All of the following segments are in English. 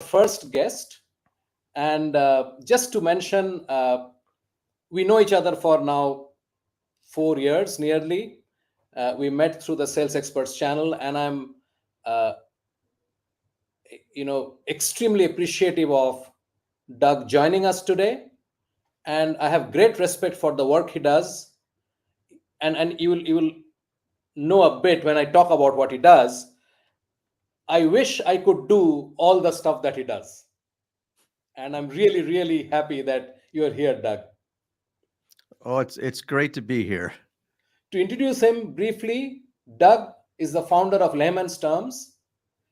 first guest. And just to mention, we know each other for now 4 years nearly. We met through the Sales Experts channel, and I'm, uh, extremely appreciative of Doug joining us today. And I have great respect for the work he does. And you will know a bit when I talk about what he does. I wish I could do all the stuff that he does. And I'm really, really happy that you're here, Doug. Oh, it's great to be here. To introduce him briefly, Doug is the founder of Layman's Terms.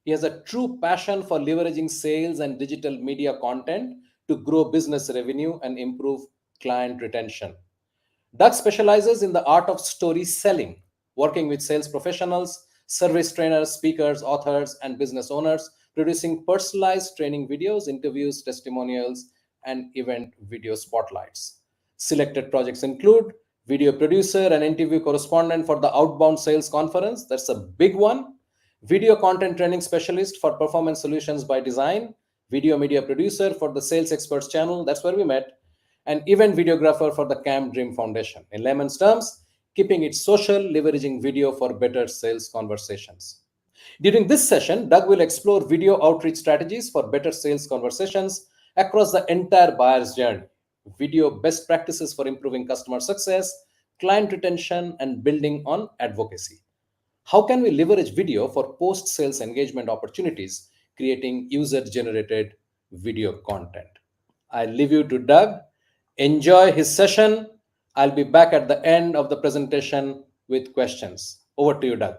He has a true passion for leveraging sales and digital media content to grow business revenue and improve client retention. Doug specializes in the art of story selling, working with sales professionals, service trainers, speakers, authors, and business owners, producing personalized training videos, interviews, testimonials, and event video spotlights. Selected projects include video producer and interview correspondent for the Outbound Sales Conference. That's a big one. Video content training specialist for Performance Solutions by Design. Video media producer for the Sales Experts channel. That's where we met. And event videographer for the Camp Dream Foundation. In layman's terms, keeping it social, leveraging video for better sales conversations. During this session, Doug will explore video outreach strategies for better sales conversations across the entire buyer's journey, video best practices for improving customer success, client retention, and building on advocacy. How can we leverage video for post sales engagement opportunities, creating user generated video content? I leave you to Doug. Enjoy his session. I'll be back at the end of the presentation with questions. Over to you, Doug.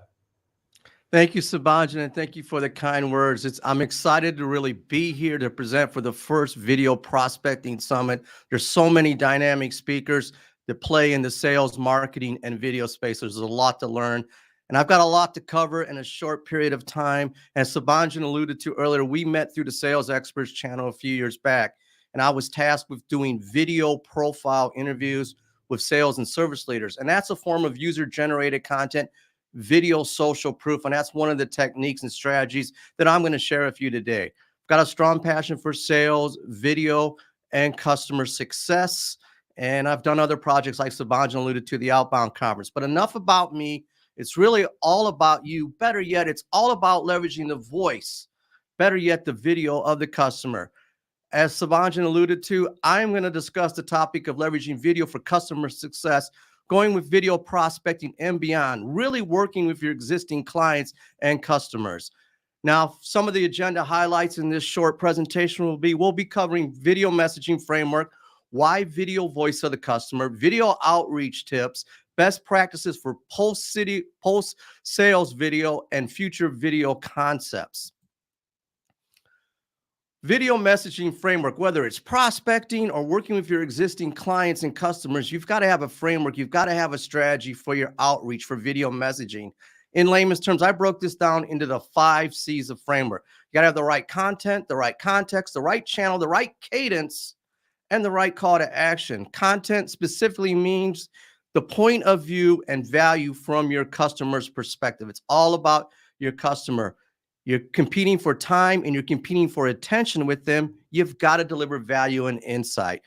Thank you, Sabajan, and thank you for the kind words. I'm excited to really be here to present for the first Video Prospecting Summit. There's so many dynamic speakers that play in the sales, marketing, and video space. There's a lot to learn, and I've got a lot to cover in a short period of time. As Sabajan alluded to earlier, we met through the Sales Experts channel a few years back, and I was tasked with doing video profile interviews with sales and service leaders, and that's a form of user-generated content, video social proof, and that's one of the techniques and strategies that I'm going to share with you today. I've got a strong passion for sales, video, and customer success, and I've done other projects like Sabajan alluded to, the Outbound Conference. But enough about me. It's really all about you. Better yet, it's all about leveraging the voice. Better yet, the video of the customer. As Sabajan alluded to, I'm going to discuss the topic of leveraging video for customer success, going with video prospecting and beyond, really working with your existing clients and customers. Now, some of the agenda highlights in this short presentation we'll be covering video messaging framework, why video voice of the customer, video outreach tips, best practices for post-sales video, and future video concepts. Video messaging framework, whether it's prospecting or working with your existing clients and customers, you've got to have a framework. You've got to have a strategy for your outreach for video messaging. In layman's terms, I broke this down into the 5 C's of framework. You got to have the right content, the right context, the right channel, the right cadence, and the right call to action. Content specifically means the point of view and value from your customer's perspective. It's all about your customer. You're competing for time and you're competing for attention with them. You've got to deliver value and insight.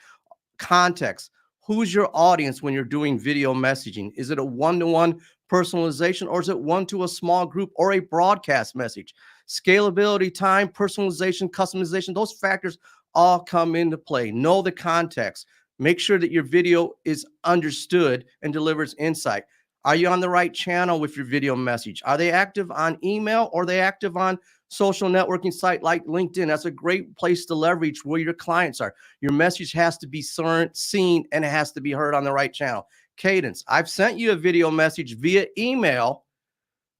Context. Who's your audience when you're doing video messaging? Is it a one-to-one personalization, or is it one to a small group or a broadcast message? Scalability, time, personalization, customization, those factors all come into play. Know the context. Make sure that your video is understood and delivers insight. Are you on the right channel with your video message? Are they active on email, or are they active on social networking site like LinkedIn? That's a great place to leverage where your clients are. Your message has to be seen, and it has to be heard on the right channel. Cadence. I've sent you a video message via email,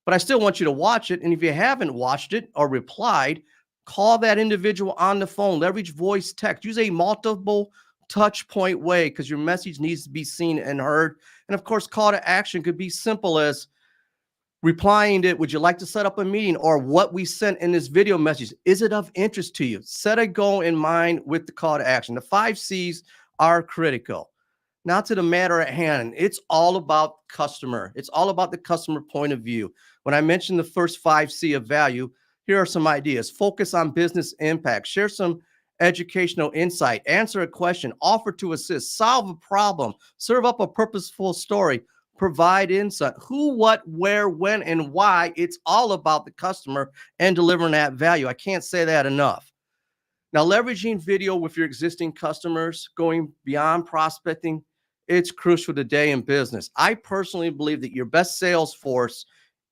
but I still want you to watch it. And if you haven't watched it or replied, call that individual on the phone. Leverage voice text. Use a multiple touch point way, because your message needs to be seen and heard. And of course, call to action could be simple as replying to, would you like to set up a meeting? Or what we sent in this video message, is it of interest to you? Set a goal in mind with the call to action. The 5 C's are critical. Now to the matter at hand. It's all about customer. It's all about the customer point of view. When I mentioned the first 5 C of value, Here are some ideas. Focus on business impact. Share some educational insight. Answer a question. Offer to assist. Solve a problem. Serve up a purposeful story. Provide insight. Who, what, where, when, and why. It's all about the customer and delivering that value. I can't say that enough. Now, leveraging video with your existing customers, going beyond prospecting, it's crucial today in business. I personally believe that your best sales force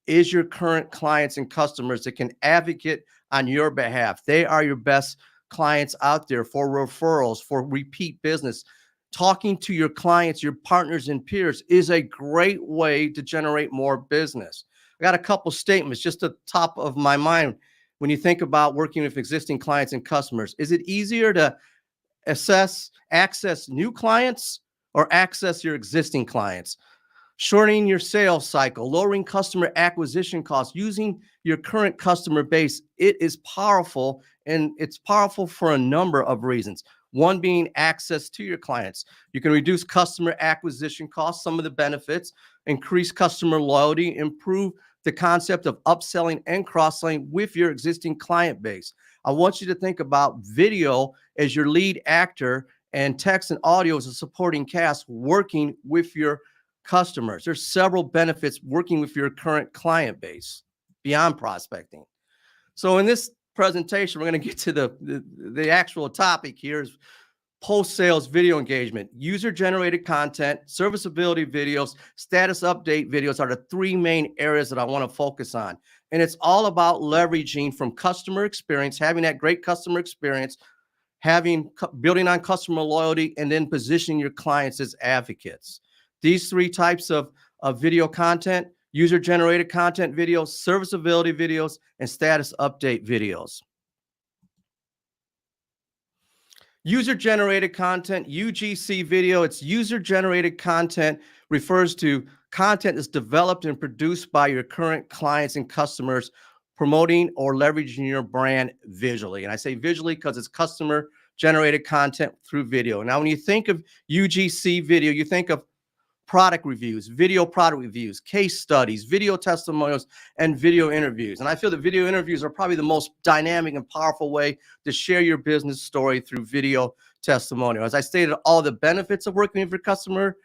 is your current clients and customers that can advocate on your behalf. They are your best clients out there for referrals, for repeat business. Talking to your clients, your partners, and peers is a great way to generate more business. I got a couple statements just at the top of my mind when you think about working with existing clients and customers. Is it easier to access new clients or access your existing clients? Shortening your sales cycle, lowering customer acquisition costs, using your current customer base, it is powerful, and it's powerful for a number of reasons. One being access to your clients. You can reduce customer acquisition costs, some of the benefits, increase customer loyalty, improve the concept of upselling and cross-selling with your existing client base. I want you to think about video as your lead actor and text and audio as a supporting cast working with your customers. There's several benefits working with your current client base beyond prospecting. So in this presentation, we're going to get to the actual topic here is post-sales video engagement. User-generated content, serviceability videos, status update videos are the three main areas that I want to focus on. And it's all about leveraging from customer experience, having that great customer experience, building on customer loyalty, and then positioning your clients as advocates. These three types of video content: user-generated content videos, serviceability videos, and status update videos. User-generated content, UGC video, it's user-generated content, refers to content that's developed and produced by your current clients and customers, promoting or leveraging your brand visually. And I say visually because it's customer-generated content through video. Now, when you think of UGC video, you think of product reviews, video product reviews, case studies, video testimonials, and video interviews. And I feel that video interviews are probably the most dynamic and powerful way to share your business story through video testimonial. As I stated, all the benefits of working with your customer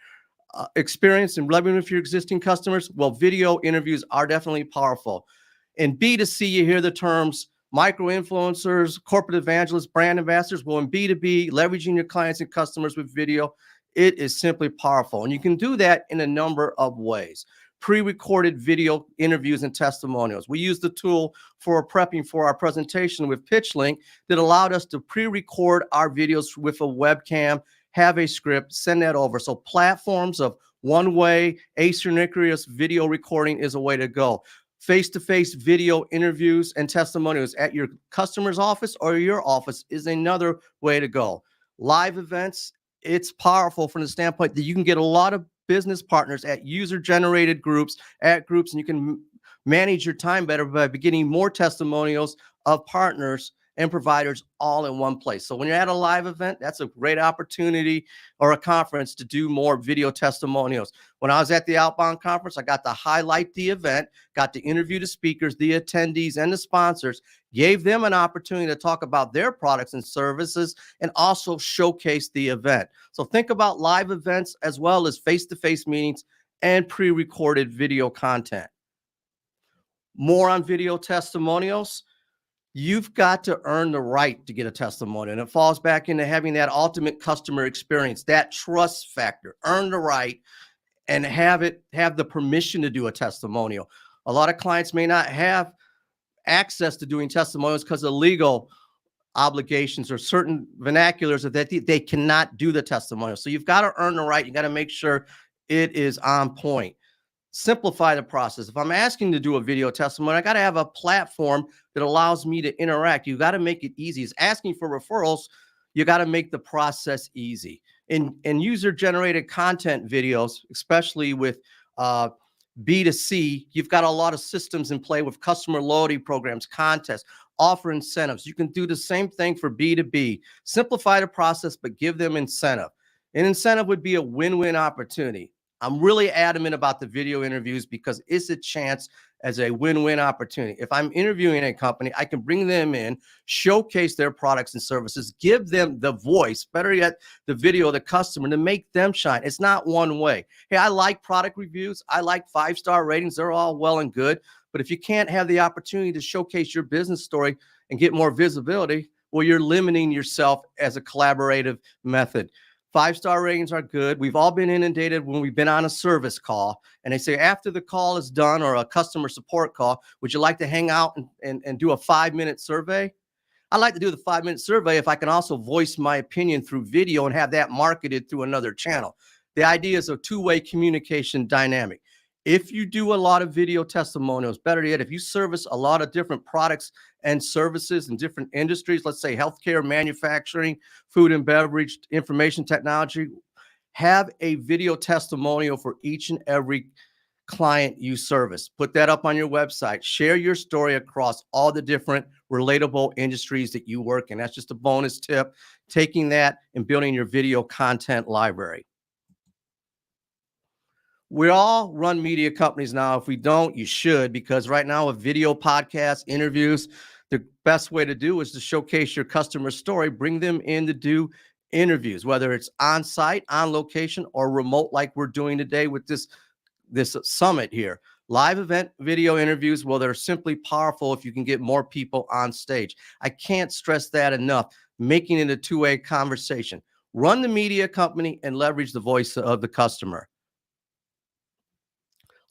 experience and leveraging with your existing customers, well, video interviews are definitely powerful. In B2C, you hear the terms micro-influencers, corporate evangelists, brand ambassadors. Well, in B2B, leveraging your clients and customers with video, it is simply powerful. And you can do that in a number of ways. Pre-recorded video interviews and testimonials. We used the tool for prepping for our presentation with PitchLink that allowed us to pre-record our videos with a webcam, have a script, send that over. So platforms of one-way, asynchronous video recording is a way to go. Face-to-face video interviews and testimonials at your customer's office or your office is another way to go. Live events, it's powerful from the standpoint that you can get a lot of business partners at user-generated groups, and you can manage your time better by getting more testimonials of partners and providers all in one place. So when you're at a live event, that's a great opportunity, or a conference, to do more video testimonials. When I was at the Outbound conference, I got to highlight the event, got to interview the speakers, the attendees, and the sponsors, gave them an opportunity to talk about their products and services, and also showcase the event. So think about live events as well as face-to-face meetings and pre-recorded video content. More on video testimonials. You've got to earn the right to get a testimonial, and it falls back into having that ultimate customer experience, that trust factor. Earn the right and have the permission to do a testimonial. A lot of clients may not have access to doing testimonials because of legal obligations or certain vernaculars that they cannot do the testimonial. So you've got to earn the right. You got to make sure it is on point. Simplify the process. If I'm asking to do a video testimony, I got to have a platform that allows me to interact. You got to make it easy. It's asking for referrals. You got to make the process easy. In user-generated content videos, especially with B2C, you've got a lot of systems in play with customer loyalty programs, contests, offer incentives. You can do the same thing for B2B. Simplify the process, but give them incentive. An incentive would be a win-win opportunity. I'm really adamant about the video interviews because it's a chance as a win-win opportunity. If I'm interviewing a company, I can bring them in, showcase their products and services, give them the voice, better yet, the video of the customer to make them shine. It's not one way. Hey, I like product reviews. I like 5-star ratings. They're all well and good. But if you can't have the opportunity to showcase your business story and get more visibility, well, you're limiting yourself as a collaborative method. 5-star ratings are good. We've all been inundated when we've been on a service call and they say after the call is done or a customer support call, would you like to hang out and do a 5-minute survey? I like to do the 5-minute survey if I can also voice my opinion through video and have that marketed through another channel. The idea is a two-way communication dynamic. If you do a lot of video testimonials, better yet, if you service a lot of different products and services in different industries, let's say healthcare, manufacturing, food and beverage, information technology, have a video testimonial for each and every client you service. Put that up on your website. Share your story across all the different relatable industries that you work in. That's just a bonus tip, taking that and building your video content library. We all run media companies now. If we don't, you should, because right now with video podcasts, interviews, the best way to do is to showcase your customer story, bring them in to do interviews, whether it's on site, on location, or remote like we're doing today with this summit here. Live event video interviews, well, they're simply powerful if you can get more people on stage. I can't stress that enough, making it a two-way conversation. Run the media company and leverage the voice of the customer.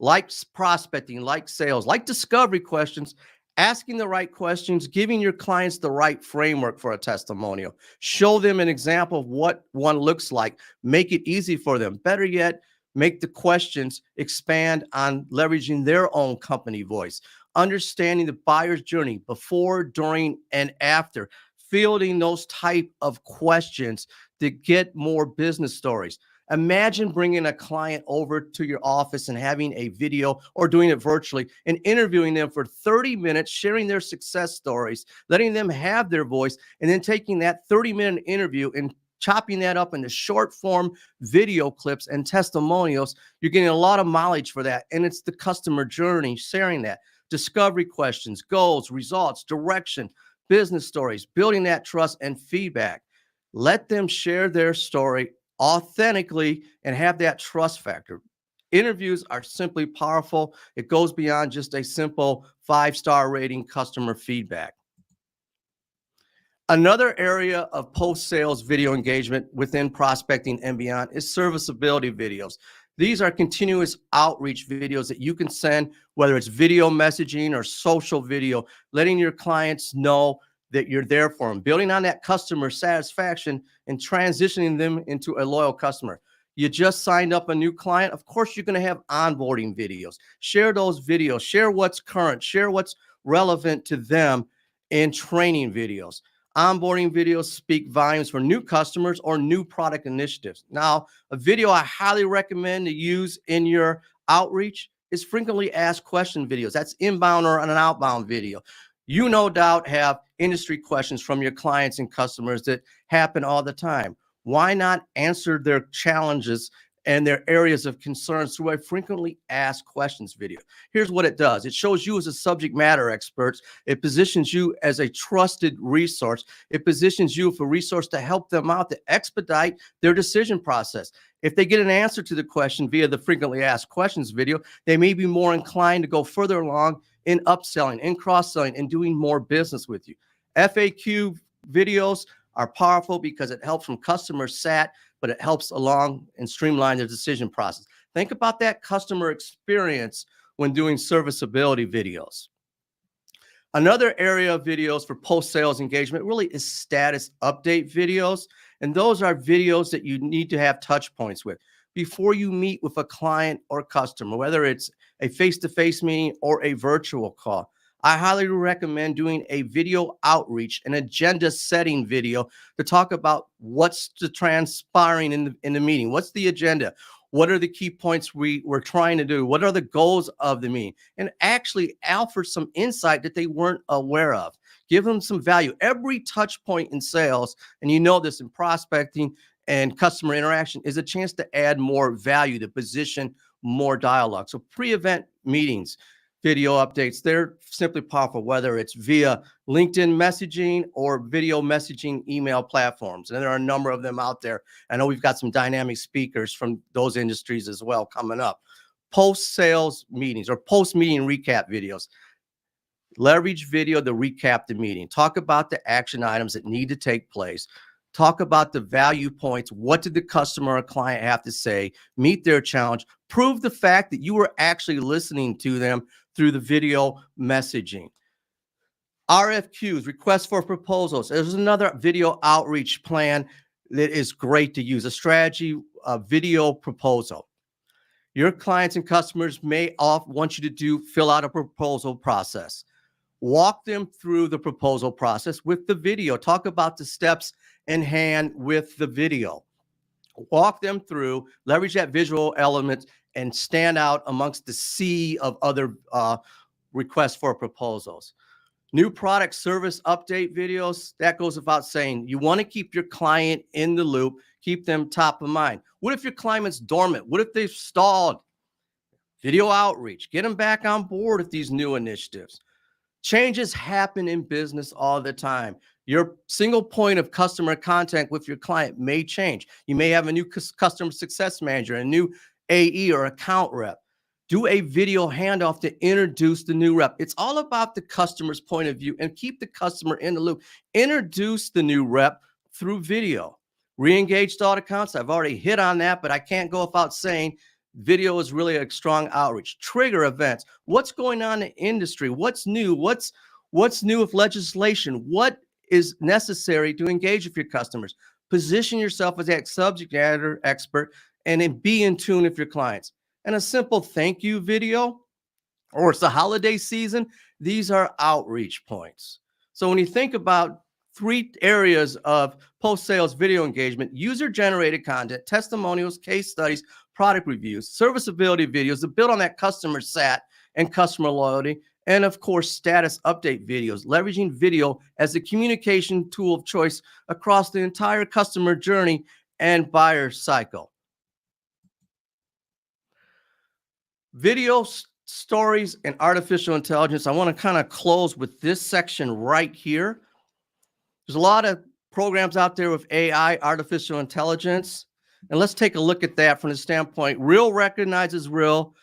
Like prospecting, like sales, like discovery questions, asking the right questions, giving your clients the right framework for a testimonial. Show them an example of what one looks like. Make it easy for them. Better yet, make the questions expand on leveraging their own company voice. Understanding the buyer's journey before, during, and after. Fielding those type of questions to get more business stories. Imagine bringing a client over to your office and having a video or doing it virtually and interviewing them for 30 minutes, sharing their success stories, letting them have their voice, and then taking that 30-minute interview and chopping that up into short form video clips and testimonials. You're getting a lot of mileage for that. And it's the customer journey, sharing that. Discovery questions, goals, results, direction, business stories, building that trust and feedback. Let them share their story authentically and have that trust factor. Interviews are simply powerful. It goes beyond just a simple 5-star rating customer feedback. Another area of post-sales video engagement within prospecting and beyond is serviceability videos. These are continuous outreach videos that you can send, whether it's video messaging or social video, letting your clients know that you're there for them, building on that customer satisfaction and transitioning them into a loyal customer. You just signed up a new client. Of course, you're going to have onboarding videos. Share those videos, share what's current, share what's relevant to them in training videos. Onboarding videos speak volumes for new customers or new product initiatives. Now, a video I highly recommend to use in your outreach is frequently asked question videos. That's inbound or an outbound video. You no doubt have industry questions from your clients and customers that happen all the time. Why not answer their challenges and their areas of concern through a frequently asked questions video? Here's what it does. It shows you as a subject matter expert. It positions you as a trusted resource. It positions you for a resource to help them out to expedite their decision process. If they get an answer to the question via the frequently asked questions video, they may be more inclined to go further along in upselling, in cross-selling, and doing more business with you. FAQ videos are powerful because it helps from customer sat, but it helps along and streamline their decision process. Think about that customer experience when doing serviceability videos. Another area of videos for post-sales engagement really is status update videos. And those are videos that you need to have touch points with before you meet with a client or customer, whether it's a face-to-face meeting or a virtual call. I highly recommend doing a video outreach, an agenda setting video to talk about what's transpiring in the meeting. What's the agenda? What are the key points we're trying to do? What are the goals of the meeting? And actually offer some insight that they weren't aware of. Give them some value. Every touch point in sales, and you know this in prospecting and customer interaction is a chance to add more value, to position more dialogue. So pre-event meetings, video updates, they're simply powerful, whether it's via LinkedIn messaging or video messaging email platforms. And there are a number of them out there. I know we've got some dynamic speakers from those industries as well coming up. Post-sales meetings or post-meeting recap videos. Leverage video to recap the meeting. Talk about the action items that need to take place. Talk about the value points. What did the customer or client have to say? Meet their challenge. Prove the fact that you were actually listening to them through the video messaging. RFQs, requests for proposals. There's another video outreach plan that is great to use, a strategy, a video proposal. Your clients and customers may want you to fill out a proposal process. Walk them through the proposal process with the video. Talk about the steps in hand with the video. Walk them through, leverage that visual element, and stand out amongst the sea of other requests for proposals. New product service update videos, that goes without saying. You want to keep your client in the loop, keep them top of mind. What if your client's dormant? What if they've stalled? Video outreach, get them back on board with these new initiatives. Changes happen in business all the time. Your single point of customer contact with your client may change. You may have a new customer success manager, a new AE or account rep. Do a video handoff to introduce the new rep. It's all about the customer's point of view and keep the customer in the loop. Introduce the new rep through video. Re-engage stalled accounts. I've already hit on that, but I can't go without saying video is really a strong outreach. Trigger events. What's going on in the industry? What's new? What's new with legislation? What is necessary to engage with your customers? Position yourself as that subject matter expert and then be in tune with your clients. And a simple thank you video, or it's the holiday season, these are outreach points. So when you think about 3 areas of post-sales video engagement: user-generated content, testimonials, case studies, product reviews, serviceability videos to build on that customer sat and customer loyalty, and of course, status update videos, leveraging video as the communication tool of choice across the entire customer journey and buyer cycle. Video stories and artificial intelligence. I want to kind of close with this section right here. There's a lot of programs out there with AI, artificial intelligence. And let's take a look at that from the standpoint. Real recognizes real.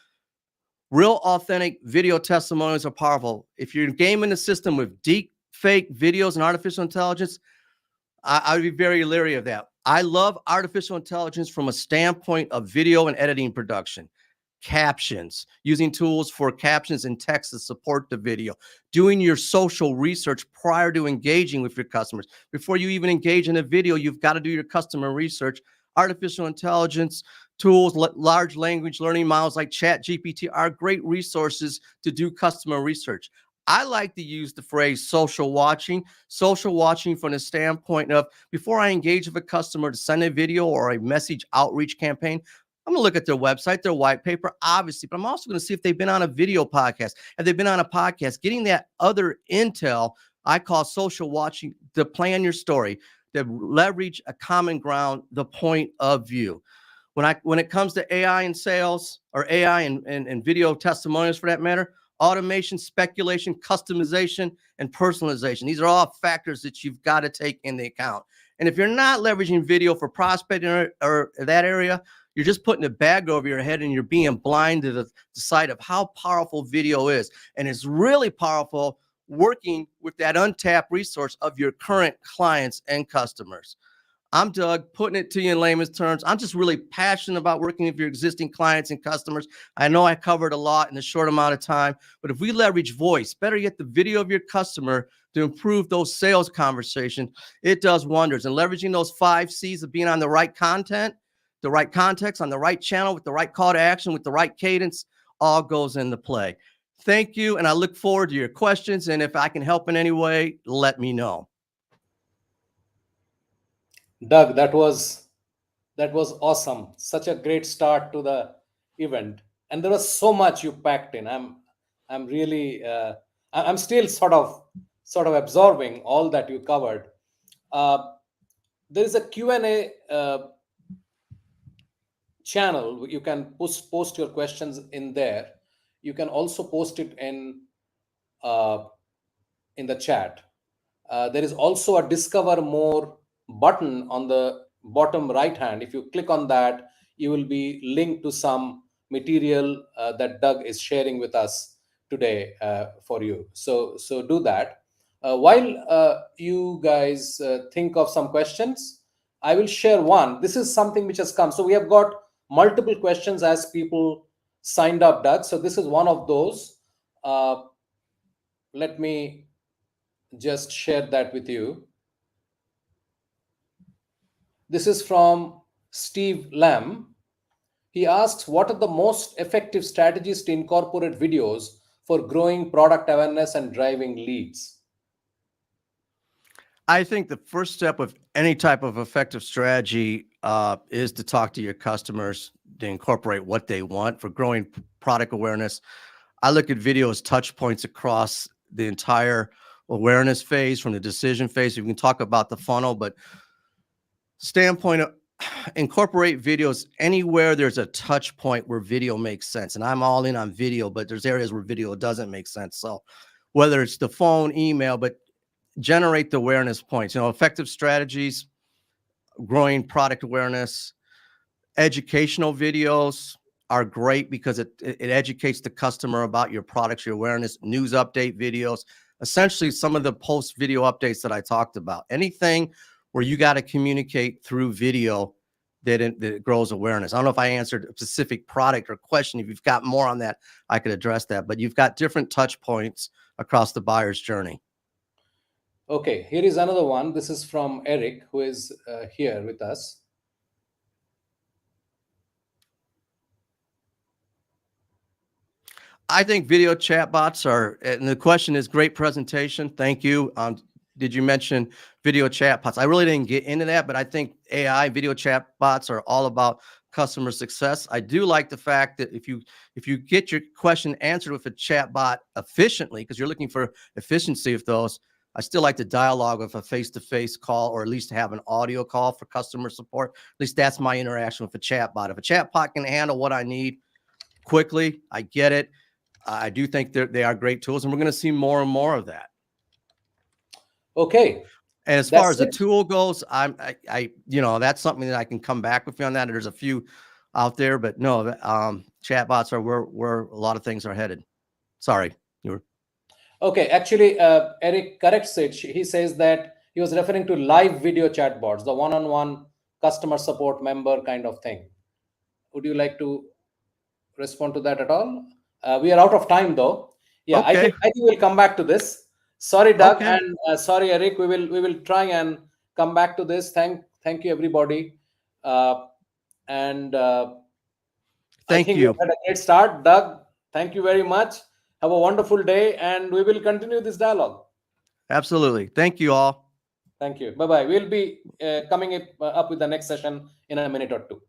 Real authentic video testimonials are powerful. If you're gaming the system with deep fake videos and artificial intelligence, I would be very leery of that. I love artificial intelligence from a standpoint of video and editing production. Captions, using tools for captions and text to support the video, doing your social research prior to engaging with your customers. Before you even engage in a video, you've got to do your customer research. Artificial intelligence tools, large language learning models like ChatGPT are great resources to do customer research. I like to use the phrase social watching from the standpoint of, before I engage with a customer to send a video or a message outreach campaign, I'm going to look at their website, their white paper, obviously, but I'm also going to see if they've been on a video podcast. Have they been on a podcast? Getting that other intel, I call social watching, to plan your story, to leverage a common ground, the point of view. When it comes to AI in sales, or AI and video testimonials for that matter, automation, speculation, customization, and personalization. These are all factors that you've got to take into account. And if you're not leveraging video for prospecting or that area, you're just putting a bag over your head and you're being blind to the sight of how powerful video is. And it's really powerful working with that untapped resource of your current clients and customers. I'm Doug, putting it to you in layman's terms. I'm just really passionate about working with your existing clients and customers. I know I covered a lot in a short amount of time, but if we leverage voice, better yet the video of your customer, to improve those sales conversations, it does wonders. And leveraging those 5 C's of being on the right content, the right context, on the right channel, with the right call to action, with the right cadence, all goes into play. Thank you, and I look forward to your questions. And if I can help in any way, let me know. Doug, that was awesome. Such a great start to the event, and there was so much you packed in. I'm really I'm still sort of absorbing all that you covered. there is a Q&A channel. You can post your questions in there. You can also post it uh, in the chat. There is also a discover more button on the bottom right hand. If you click on that, you will be linked to some material that Doug is sharing with us today for you. So do that. While you guys think of some questions, I will share one. This is something which has come. So we have got multiple questions as people signed up, Doug. So this is one of those. Let me just share that with you. This is from Steve Lamb. He asks, what are the most effective strategies to incorporate videos for growing product awareness and driving leads? I think the first step of any type of effective strategy is to talk to your customers, to incorporate what they want for growing product awareness. I look at video as touch points across the entire awareness phase, from the decision phase. We can talk about the funnel, but standpoint of incorporate videos anywhere there's a touch point where video makes sense. And I'm all in on video, but there's areas where video doesn't make sense. So whether it's the phone, email, but generate the awareness points. Effective strategies, growing product awareness, educational videos are great because it educates the customer about your products, your awareness. News update videos, essentially some of the post video updates that I talked about. Anything where you got to communicate through video that grows awareness. I don't know if I answered a specific product or question. If you've got more on that, I could address that. But you've got different touch points across the buyer's journey. Okay, here is another one. This is from Eric, who is here with us. I think video chatbots are, and the question is, great presentation. Thank you. Did you mention video chatbots? I really didn't get into that, but I think AI video chatbots are all about customer success. I do like the fact that if you get your question answered with a chatbot efficiently, because you're looking for efficiency of those, I still like the dialogue of a face-to-face call, or at least have an audio call for customer support. At least that's my interaction with a chatbot. If a chatbot can handle what I need quickly, I get it. I do think they are great tools, and we're going to see more and more of that. Okay. And as far as the tool goes, that's something that I can come back with you on that. There's a few out there, but no, chatbots are where a lot of things are headed. Sorry, you were. Okay, actually, Eric corrects it. He says that he was referring to live video chatbots, the one-on-one customer support member kind of thing. Would you like to respond to that at all? We are out of time, though. Yeah, okay. I think we'll come back to this. Sorry, Doug, and sorry, Eric. We will try and come back to this. Thank you, everybody, and thank you. We had a great start, Doug. Thank you very much. Have a wonderful day, and we will continue this dialogue. Absolutely. Thank you all. Thank you. Bye-bye. We'll be coming up with the next session in a minute or two.